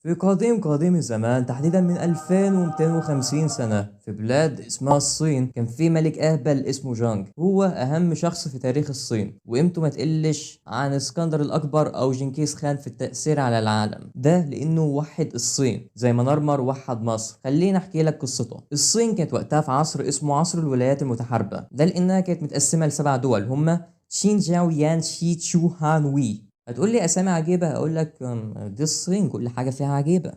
في قديم الزمان، تحديدا من 2250 سنة، في بلاد اسمها الصين، كان في ملك أهبل اسمه جانج. هو أهم شخص في تاريخ الصين، وقيمته ما تقلش عن اسكندر الأكبر أو جنكيز خان في التأثير على العالم ده، لأنه وحد الصين زي ما نرمر وحد مصر. خليني أحكي لك قصته. الصين كانت وقتها في عصر اسمه عصر الولايات المتحاربة، ده لأنها كانت متقسمة ل7 دول، هما شين جاو يان شي تشو هان وي. هتقول لي اسامي عجيبه، هقول لك دي الصين كل حاجه فيها عجيبه.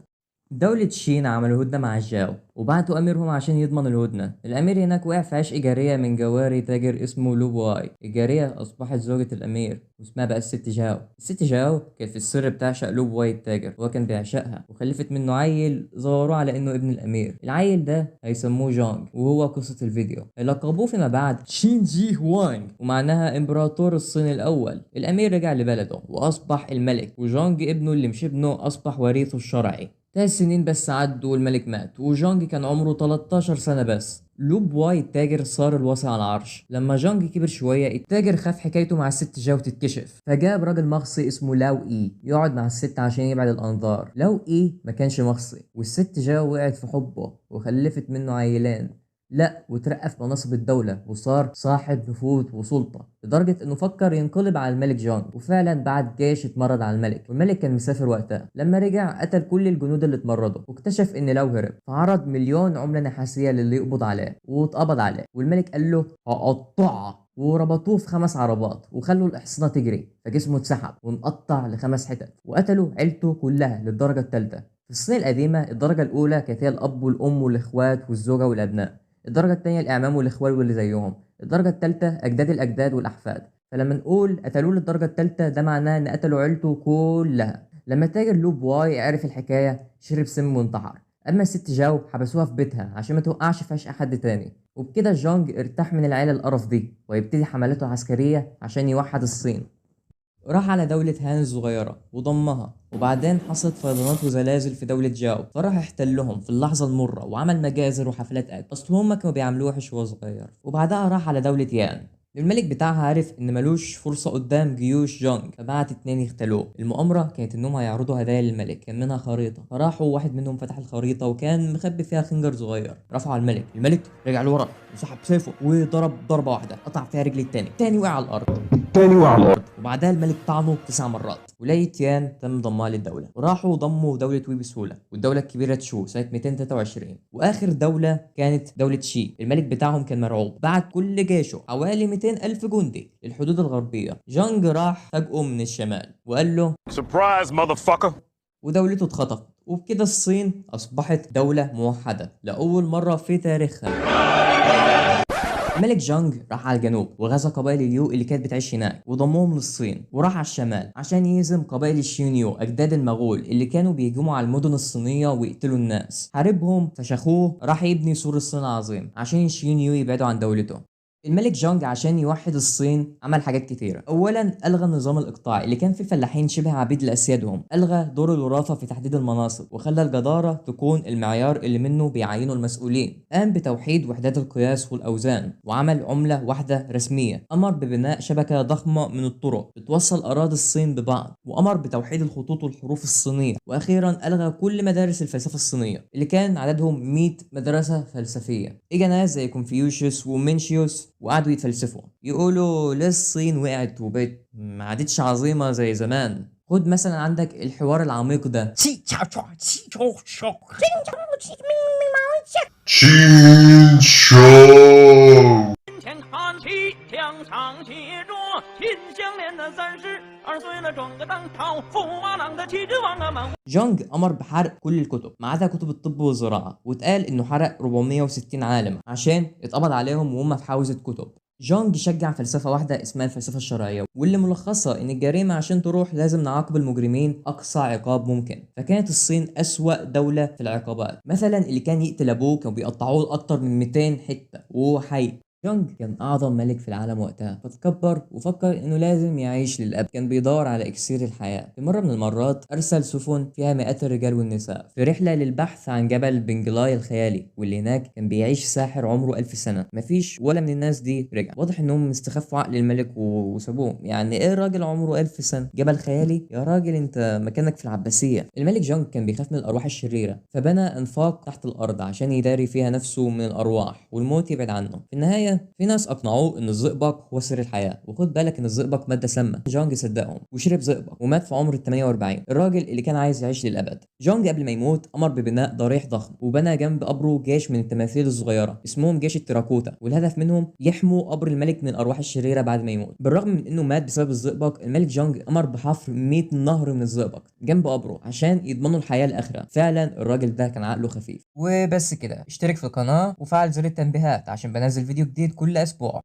دولة شين عملوا هدنة مع الجاو وبعتوا أميرهم عشان يضمن الهدنة. الأمير هناك وقع في عشق جارية من جواري تاجر اسمه لو بواي. الجارية أصبحت زوجة الأمير واسمها بقى الست جاو. الست جاو كانت في السر بتعشق لو بواي التاجر، هو كان بيعشقها وخلفت منه عيل ظهروه على إنه ابن الأمير. العيل ده هيسموه جانج، وهو قصة الفيديو. لقبوه فيما بعد شين جي هوانج، ومعناها إمبراطور الصين الأول. الأمير رجع لبلده وأصبح الملك، وجانج ابنه اللي مش ابنه أصبح وريثه الشرعي. 3 سنين بس عدوا والملك مات، وجانج كان عمره 13 سنة بس. لو بواي التاجر صار الوصي على العرش. لما جانج كبر شوية، التاجر خاف حكايته مع الست جاو تتكشف، فجاب راجل مخصي اسمه لاو اي يقعد مع الست عشان يبعد الانظار. لاو اي ما كانش مخصي، والست جاو وقعت في حبه وخلفت منه عيلين. لا، وترقى في مناصب الدولة وصار صاحب نفوذ وسلطة، لدرجة انه فكر ينقلب على الملك جونج، وفعلا بعت جيش اتمرد على الملك، والملك كان مسافر وقتها. لما رجع قتل كل الجنود اللي اتمردوا، واكتشف ان لو هرب فعرض مليون عملة نحاسية للي يقبض عليه، واتقبض عليه، والملك قال له هقطعه. وربطوه في 5 عربات وخلوا الحصنة تجري، فجسمه اتسحب وانقطع ل5 حتت، وقتلوا عيلته كلها للدرجة الثالثة. في الصين القديمة الدرجة الأولى كانت هي الأب والأم والإخوات والزوجة والأبناء، الدرجة التانية الإعمام والإخوال واللي زيهم، الدرجة التالتة أجداد الأجداد والأحفاد. فلما نقول قتلوه للدرجة التالتة، ده معناه إن قتلوا عيلته كلها. لما تاجر لو بواي عرف الحكاية، شرب سم وانتحر. أما الست جاو حبسوها في بيتها عشان ما توقعش في عشق حد تاني. وبكده جونج ارتاح من العيلة القرف دي، ويبتدي حملاته عسكرية عشان يوحد الصين. راح على دولة هان الصغيرة وضمها، وبعدين حصلت فيضانات وزلازل في دولة جاو، فراح احتلهم في اللحظة المرة وعمل مجازر وحفلات أكل، أصل هما كانوا بيعاملوه وحش وهو صغير. وبعدها راح على دولة يان. الملك بتاعها عرف ان ملوش فرصة قدام جيوش جونج، فبعت 2 يختلوه. المؤامرة كانت انهم هيعرضوا هدايا للملك، كان منها خريطة. فراحوا واحد منهم فتح الخريطة وكان مخبي فيها خنجر صغير، رفعوا على الملك. الملك رجع لورا وسحب سيفه وضرب ضربة واحدة قطع فيها رجل التاني وقع على الأرض. وبعدها الملك طعنه 9 مرات. ولاية يان تم ضمها للدولة، وراحوا ضموا دولة وي بسهولة، والدولة الكبيرة تشو سنة 223. وآخر دولة كانت دولة شي. الملك بتاعهم كان مرعوب، بعت كل جيشه حوالي 200 ألف جندي للحدود الغربية. جانج راح فاجئه من الشمال وقال له سربرايز مotherfucker، ودولته اتخطفت. وبكده الصين أصبحت دولة موحدة لأول مرة في تاريخها. الملك جانج راح على الجنوب وغزا قبائل اليو اللي كانت بتعيش هناك وضمهم للصين، وراح على الشمال عشان يهزم قبائل الشيونيو اجداد المغول اللي كانوا بيهجموا على المدن الصينيه ويقتلوا الناس. حاربهم فشخوه، راح يبني سور الصين العظيم عشان الشيونيو يبعدوا عن دولته. الملك جونج عشان يوحد الصين عمل حاجات كتيرة. أولا ألغى النظام الإقطاعي اللي كان فيه فلاحين شبه عبيد لأسيادهم، ألغى دور الوراثة في تحديد المناصب، وخلى الجدارة تكون المعيار اللي منه بيعينوا المسؤولين. قام بتوحيد وحدات القياس والأوزان، وعمل عملة واحدة رسمية. أمر ببناء شبكة ضخمة من الطرق بتوصل أراضي الصين ببعض، وأمر بتوحيد الخطوط والحروف الصينية. وأخيرا ألغى كل مدارس الفلسفة الصينية اللي كان عددهم 100 مدرسة فلسفية. إجا ناس زي كونفيوشيوس ومنشيوس وقعدوا يتفلسفوا، يقولوا ليه الصين وقعت وبقت ما عادتش عظيمة زي زمان. خد مثلا عندك الحوار العميق ده. 亲像连的战士，2岁了装个当朝，驸马郎的旗帜王啊！ جونج أمر بحرق كل الكتب ما عدا كتب الطب والزراعة، واتقال إنه حرق 460 عالم عشان اتقبض عليهم وهم في حوزة كتب. جونج شجع فلسفة واحدة اسمها الفلسفة الشرعية، واللي ملخصها إن الجريمة عشان تروح لازم نعاقب المجرمين أقصى عقاب ممكن. فكانت الصين أسوأ دولة في العقابات. مثلا اللي كان يقتل أبوه كانوا بيقطعوه أكتر من 200 حتة وهو حي. جونج كان أعظم ملك في العالم وقتها، فتكبر وفكر إنه لازم يعيش للأبد. كان بيدور على إكسير الحياة. في مرة من المرات أرسل سفن فيها مئات الرجال والنساء في رحلة للبحث عن جبل بنجلاي الخيالي، واللي هناك كان بيعيش ساحر عمره 1000 سنة. مفيش ولا من الناس دي رجع. واضح إنهم استخفوا عقل الملك وسابوه. يعني إيه راجل عمره 1000 سنة؟ جبل خيالي؟ يا راجل أنت مكانك في العباسية. الملك جونج كان بيخاف من الأرواح الشريرة، فبنى أنفاق تحت الأرض عشان يداري فيها نفسه من الأرواح والموت يبعد عنه. في النهاية في ناس اقنعوه ان الزئبق هو سر الحياه، وخد بالك ان الزئبق ماده سامه. جونج صدقهم وشرب زئبق ومات في عمر ال 48، الراجل اللي كان عايز يعيش للابد. جونج قبل ما يموت امر ببناء ضريح ضخم، وبنى جنب قبره جيش من التماثيل الصغيره اسمهم جيش التراكوتا، والهدف منهم يحموا قبر الملك من الارواح الشريره بعد ما يموت. بالرغم من انه مات بسبب الزئبق، الملك جونج امر بحفر 100 نهر من الزئبق جنب قبره عشان يضمنوا الحياه الاخره. فعلا الراجل ده كان عقله خفيف. وبس كده، اشترك في القناه وفعل زر التنبيهات عشان بنزل فيديو جديد كل اسبوع.